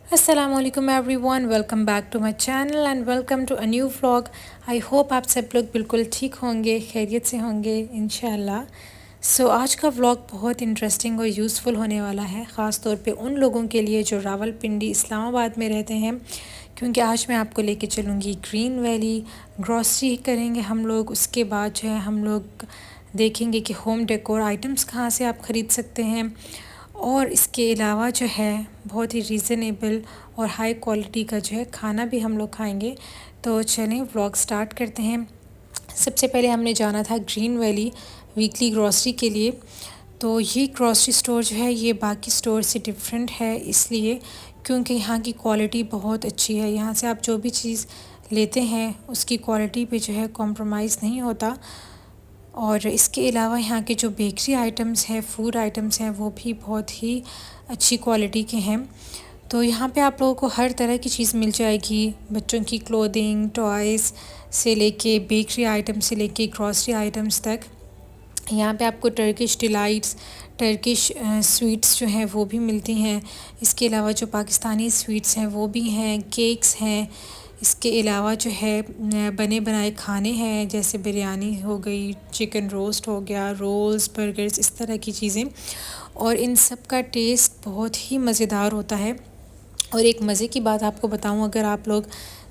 Aslam everyone, welcome back to my channel and welcome to a new vlog. I hope आप सब लोग बिल्कुल ठीक होंगे, खैरियत से होंगे इंशाल्लाह। आज का व्लॉग बहुत इंटरेस्टिंग और यूज़फुल होने वाला है, ख़ास तौर पे उन लोगों के लिए जो रावलपिंडी इस्लामाबाद में रहते हैं, क्योंकि आज मैं आपको लेके चलूँगी ग्रीन वैली। ग्रॉसरी करेंगे हम लोग, उसके बाद जो है हम लोग देखेंगे कि होम डेकोर आइटम्स कहाँ से आप ख़रीद सकते हैं, और इसके अलावा जो है बहुत ही रीज़नेबल और हाई क्वालिटी का जो है खाना भी हम लोग खाएंगे। तो चलें व्लॉग स्टार्ट करते हैं। सबसे पहले हमने जाना था ग्रीन वैली वीकली ग्रॉसरी के लिए। तो ये ग्रॉसरी स्टोर जो है ये बाकी स्टोर से डिफरेंट है, इसलिए क्योंकि यहाँ की क्वालिटी बहुत अच्छी है। यहाँ से आप जो भी चीज़ लेते हैं उसकी क्वालिटी पे जो है कॉम्प्रोमाइज़ नहीं होता। और इसके अलावा यहाँ के जो बेकरी आइटम्स हैं, फूड आइटम्स हैं, वो भी बहुत ही अच्छी क्वालिटी के हैं। तो यहाँ पे आप लोगों को हर तरह की चीज़ मिल जाएगी, बच्चों की क्लोथिंग, टॉयज़ से लेके बेकरी आइटम से लेके ग्रॉसरी आइटम्स तक। यहाँ पे आपको टर्किश डिलाइट्स, टर्किश स्वीट्स जो हैं वो भी मिलती हैं। इसके अलावा जो पाकिस्तानी स्वीट्स हैं वो भी हैं, केक्स हैं। इसके अलावा जो है बने बनाए खाने हैं, जैसे बिरयानी हो गई, चिकन रोस्ट हो गया, रोल्स, बर्गर्स, इस तरह की चीज़ें। और इन सब का टेस्ट बहुत ही मज़ेदार होता है। और एक मज़े की बात आपको बताऊं, अगर आप लोग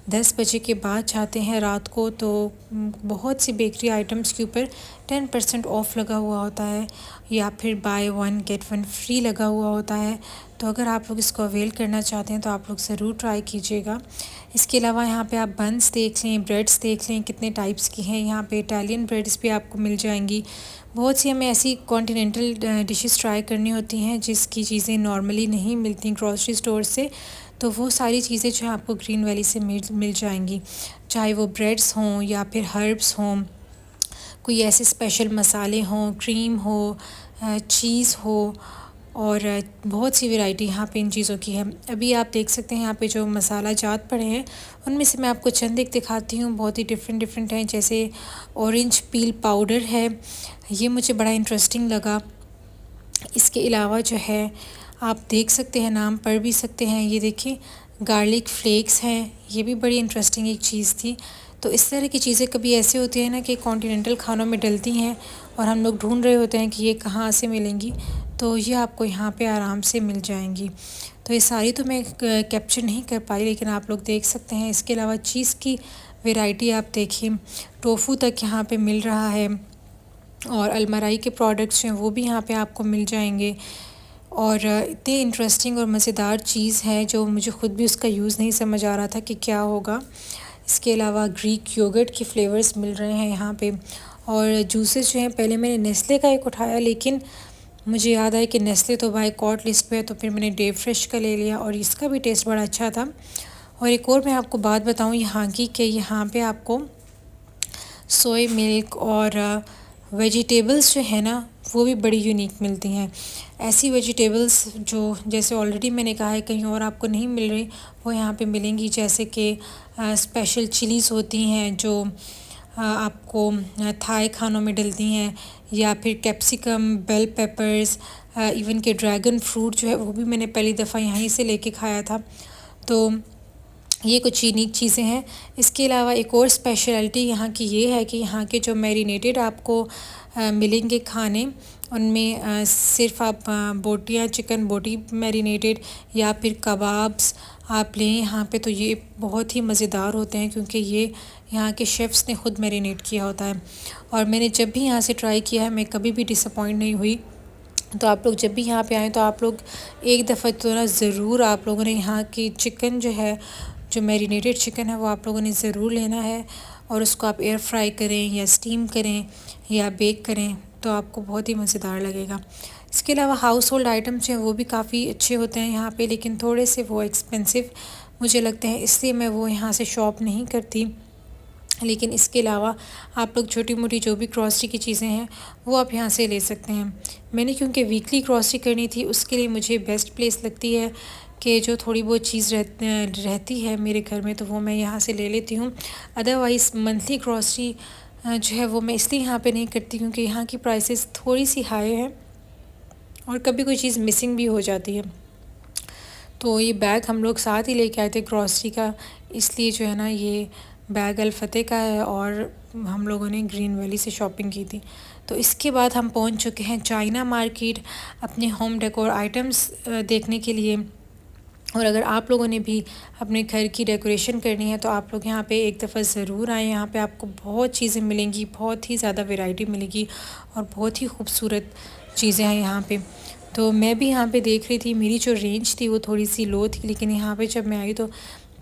10 बजे के बाद चाहते हैं रात को, तो बहुत सी बेकरी आइटम्स के ऊपर 10% ऑफ़ लगा हुआ होता है, या फिर by one get one free लगा हुआ होता है। तो अगर आप लोग इसको अवेल करना चाहते हैं तो आप लोग ज़रूर ट्राई कीजिएगा। इसके अलावा यहाँ पे आप बन्स देख लें, ब्रेड्स देख लें, कितने टाइप्स की हैं। यहाँ पे इटालियन ब्रेड्स भी आपको मिल जाएंगी। बहुत सी हमें ऐसी कॉन्टिनेंटल डिशेस ट्राई करनी होती हैं जिसकी चीज़ें नॉर्मली नहीं मिलती ग्रॉसरी स्टोर से, तो वो सारी चीज़ें जो है आपको ग्रीन वैली से मिल जाएंगी। चाहे वो ब्रेड्स हों या फिर हर्ब्स हों, कोई ऐसे स्पेशल मसाले हों, क्रीम हो, चीज़ हो, और बहुत सी वैरायटी यहाँ पे इन चीज़ों की है। अभी आप देख सकते हैं यहाँ पे जो मसाला जात पड़े हैं, उनमें से मैं आपको चंद एक दिखाती हूँ। बहुत ही डिफरेंट हैं, जैसे ऑरेंज पील पाउडर है, ये मुझे बड़ा इंटरेस्टिंग लगा। इसके अलावा जो है आप देख सकते हैं, नाम पढ़ भी सकते हैं, ये देखिए गार्लिक फ्लेक्स हैं, ये भी बड़ी इंटरेस्टिंग एक चीज़ थी। तो इस तरह की चीज़ें कभी ऐसे होती है ना कि कॉन्टिनेंटल खानों में डलती हैं और हम लोग ढूंढ रहे होते हैं कि ये कहाँ से मिलेंगी, तो ये आपको यहाँ पे आराम से मिल जाएंगी। तो ये सारी तो मैं कैप्चर नहीं कर पाई, लेकिन आप लोग देख सकते हैं। इसके अलावा चीज़ की वैरायटी आप देखिए, टोफू तक यहाँ पे मिल रहा है, और अलमराई के प्रोडक्ट्स हैं वो भी यहाँ पे आपको मिल जाएंगे। और इतनी इंटरेस्टिंग और मज़ेदार चीज़ है जो मुझे ख़ुद भी उसका यूज़ नहीं समझ आ रहा था कि क्या होगा। इसके अलावा ग्रीक योगर्ट के फ्लेवर्स मिल रहे हैं यहाँ पे, और जूसेस जो हैं, पहले मैंने नेस्ले का एक उठाया, लेकिन मुझे याद आया कि नेस्ले तो बाय कॉट लिस्ट पे है, तो फिर मैंने डे फ्रेश का ले लिया, और इसका भी टेस्ट बड़ा अच्छा था। और एक और मैं आपको बात बताऊँ यहाँ की, कि यहाँ पे आपको सोया मिल्क और वेजिटेबल्स जो है ना वो भी बड़ी यूनिक मिलती हैं। ऐसी वेजिटेबल्स जो जैसे ऑलरेडी मैंने कहा है कहीं और आपको नहीं मिल रही, वो यहाँ पे मिलेंगी। जैसे कि स्पेशल चिलीज़ होती हैं जो आपको थाई खानों में डलती हैं, या फिर कैप्सिकम, बेल पेपर्स, इवन के ड्रैगन फ्रूट जो है वो भी मैंने पहली दफ़ा यहीं से लेके खाया था। तो ये कुछ यूनिक चीज़ें हैं। इसके अलावा एक और स्पेशलिटी यहाँ की ये है कि यहाँ के जो मैरिनेटेड आपको मिलेंगे खाने, उनमें सिर्फ आप बोटियाँ, चिकन बोटी मैरिनेटेड, या फिर कबाब्स आप लें यहाँ पे, तो ये बहुत ही मज़ेदार होते हैं, क्योंकि ये यहाँ के शेफ़्स ने ख़ुद मैरिनेट किया होता है। और मैंने जब भी यहाँ से ट्राई किया है, मैं कभी भी डिसअपॉइंट नहीं हुई। तो आप लोग जब भी यहाँ पे आएँ तो आप लोग एक दफ़ा तो ना ज़रूर आप लोगों ने यहाँ की चिकन जो है, जो मैरिनेटेड चिकन है, वो आप लोगों ने ज़रूर लेना है। और उसको आप एयर फ्राई करें या स्टीम करें या बेक करें, तो आपको बहुत ही मज़ेदार लगेगा। इसके अलावा हाउस होल्ड आइटम्स हैं वो भी काफ़ी अच्छे होते हैं यहाँ पे, लेकिन थोड़े से वो एक्सपेंसिव मुझे लगते हैं, इसलिए मैं वो यहाँ से शॉप नहीं करती। लेकिन इसके अलावा आप लोग छोटी मोटी जो भी ग्रॉसरी की चीज़ें हैं वो आप यहाँ से ले सकते हैं। मैंने क्योंकि वीकली ग्रॉसरी करनी थी, उसके लिए मुझे बेस्ट प्लेस लगती है कि जो थोड़ी बहुत चीज़ रहती है मेरे घर में, तो वो मैं यहाँ से ले लेती हूँ। अदरवाइज़ मंथली ग्रॉसरी जो है वो मैं इसलिए यहाँ पे नहीं करती क्योंकि यहाँ की प्राइसेस थोड़ी सी हाई है, और कभी कोई चीज़ मिसिंग भी हो जाती है। तो ये बैग हम लोग साथ ही लेके आए थे ग्रॉसरी का, इसलिए जो है ना ये बैग अल फतेह का है और हम लोगों ने ग्रीन वैली से शॉपिंग की थी। तो इसके बाद हम पहुंच चुके हैं चाइना मार्केट अपने होम डेकोर आइटम्स देखने के लिए। और अगर आप लोगों ने भी अपने घर की डेकोरेशन करनी है तो आप लोग यहाँ पे एक दफ़ा ज़रूर आएँ। यहाँ पे आपको बहुत चीज़ें मिलेंगी, बहुत ही ज़्यादा वैरायटी मिलेगी और बहुत ही खूबसूरत चीज़ें हैं यहाँ पे। तो मैं भी यहाँ पे देख रही थी, मेरी जो रेंज थी वो थोड़ी सी लो थी, लेकिन यहाँ पे जब मैं आई तो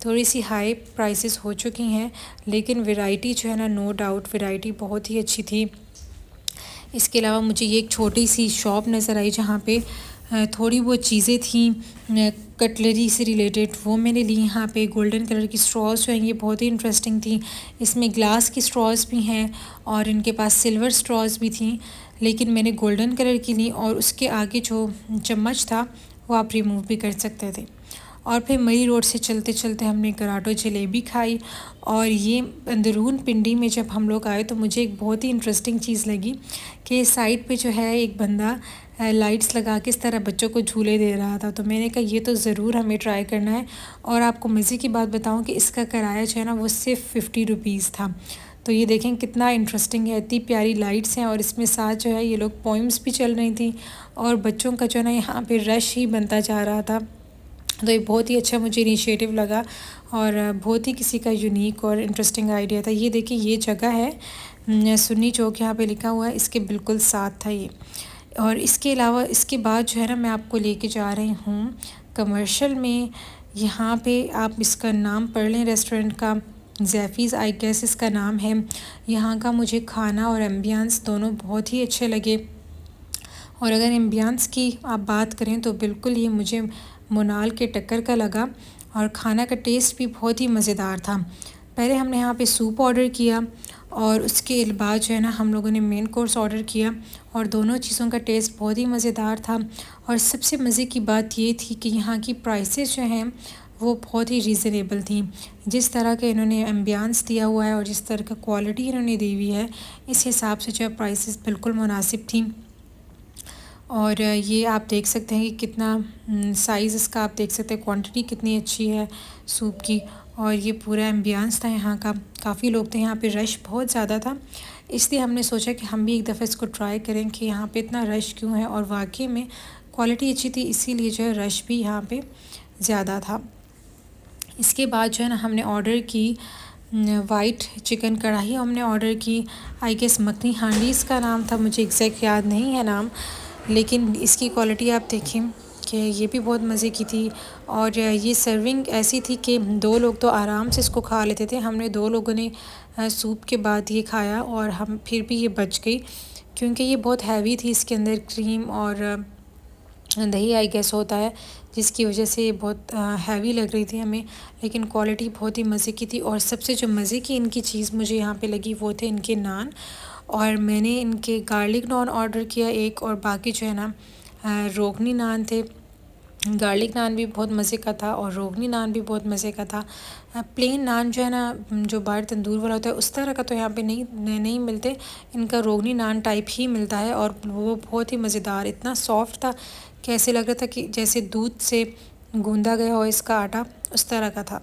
थोड़ी सी हाई प्राइसेस हो चुकी हैं, लेकिन वैरायटी जो है ना, नो डाउट वैरायटी बहुत ही अच्छी थी। इसके अलावा मुझे ये एक छोटी सी शॉप नज़र आई जहाँ पे थोड़ी बहुत चीज़ें थी कटलरी से रिलेटेड, वो मैंने ली। यहाँ पे गोल्डन कलर की स्ट्रॉज जो हैं ये बहुत ही इंटरेस्टिंग थी। इसमें ग्लास की स्ट्रॉज भी हैं और इनके पास सिल्वर स्ट्रॉज भी थी, लेकिन मैंने गोल्डन कलर की ली और उसके आगे जो चम्मच था वो आप रिमूव भी कर सकते थे। और फिर मरी रोड से चलते चलते हमने कराटो जलेबी खाई। और ये अंदरून पिंडी में जब हम लोग आए तो मुझे एक बहुत ही इंटरेस्टिंग चीज़ लगी कि साइड पे जो है एक बंदा लाइट्स लगा के इस तरह बच्चों को झूले दे रहा था। तो मैंने कहा ये तो ज़रूर हमें ट्राई करना है। और आपको मज़े की बात बताऊं कि इसका किराया जो है ना वो सिर्फ 50 रुपीज़ था। तो ये देखें कितना इंटरेस्टिंग है, इतनी प्यारी लाइट्स हैं और इसमें साथ जो है ये लोग पोइम्स भी चल रही थी और बच्चों का जो है ना यहाँ पे रश ही बनता जा रहा था। तो ये बहुत ही अच्छा मुझे इनिशिएटिव लगा और बहुत ही किसी का यूनिक और इंटरेस्टिंग आइडिया था। ये देखिए ये जगह है सुन्नी चौक, यहाँ पे लिखा हुआ है, इसके बिल्कुल साथ था ये। और इसके अलावा इसके बाद जो है ना मैं आपको लेके जा रही हूँ कमर्शियल में। यहाँ पे आप इसका नाम पढ़ लें रेस्टोरेंट का, जैफ़ीज़ आई गेस इसका नाम है। यहाँ का मुझे खाना और एम्बियंस दोनों बहुत ही अच्छे लगे। और अगर एम्बियंस की आप बात करें तो बिल्कुल ये मुझे मोनाल के टक्कर का लगा और खाना का टेस्ट भी बहुत ही मज़ेदार था। पहले हमने यहाँ पे सूप ऑर्डर किया और उसके बाद जो है ना हम लोगों ने मेन कोर्स ऑर्डर किया और दोनों चीज़ों का टेस्ट बहुत ही मज़ेदार था। और सबसे मज़े की बात ये थी कि यहाँ की प्राइसेस जो हैं वो बहुत ही रीज़नेबल थी। जिस तरह का इन्होंने एम्बियंस दिया हुआ है और जिस तरह का क्वालिटी इन्होंने दी हुई है, इस हिसाब से जो है प्राइसेस बिल्कुल मुनासिब थी। और ये आप देख सकते हैं कि कितना साइज़ इसका आप देख सकते हैं, क्वांटिटी कितनी अच्छी है सूप की। और ये पूरा एम्बियंस था यहाँ का, काफ़ी लोग थे यहाँ पे, रश बहुत ज़्यादा था, इसलिए हमने सोचा कि हम भी एक दफ़ा इसको ट्राई करें कि यहाँ पे इतना रश क्यों है। और वाकई में क्वालिटी अच्छी थी, इसीलिए जो है रश भी यहाँ पे ज़्यादा था। इसके बाद जो है ना हमने ऑर्डर की वाइट चिकन कढ़ाई हमने ऑर्डर की, आई गेस मखनी हांडी इसका नाम था, मुझे एग्जैक्ट याद नहीं है नाम, लेकिन इसकी क्वालिटी आप देखें कि ये भी बहुत मज़े की थी। और ये सर्विंग ऐसी थी कि 2 लोग तो आराम से इसको खा लेते थे। हमने 2 लोगों ने सूप के बाद ये खाया और हम फिर भी ये बच गई क्योंकि ये बहुत हैवी थी, इसके अंदर क्रीम और दही आई गेस होता है, जिसकी वजह से बहुत हैवी लग रही थी हमें, लेकिन क्वालिटी बहुत ही मज़े की थी। और सबसे जो मज़े की इनकी चीज़ मुझे यहाँ पे लगी वो थे इनके नान। और मैंने इनके गार्लिक नान ऑर्डर किया एक, और बाकी जो है ना रोगनी नान थे। गार्लिक नान भी बहुत मज़े का था और रोगनी नान भी बहुत मज़े का था। प्लेन नान जो है ना, जो बाहर तंदूर वाला होता है उस तरह का तो यहाँ पे नहीं मिलते, इनका रोगनी नान टाइप ही मिलता है और वो बहुत ही मज़ेदार, इतना सॉफ्ट था कि ऐसे लग रहा था कि जैसे दूध से गूंदा गया हो इसका आटा, उस तरह का था।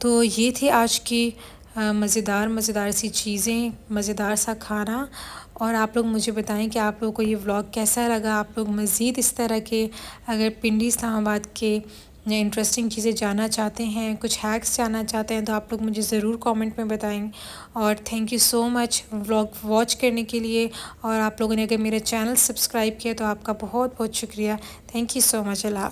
तो ये थे आज की मज़ेदार सी चीज़ें, मज़ेदार सा खाना। और आप लोग मुझे बताएं कि आप लोगों को ये व्लॉग कैसा लगा। आप लोग मज़ीद इस तरह के अगर पिंडी इस्लामाबाद के इंटरेस्टिंग चीज़ें जानना चाहते हैं, कुछ हैक्स जानना चाहते हैं, तो आप लोग मुझे ज़रूर कमेंट में बताएं। और thank you so much vlog watch करने के लिए। और आप लोगों ने अगर मेरा चैनल सब्सक्राइब किया तो आपका बहुत बहुत शुक्रिया। Thank you so much. Allah.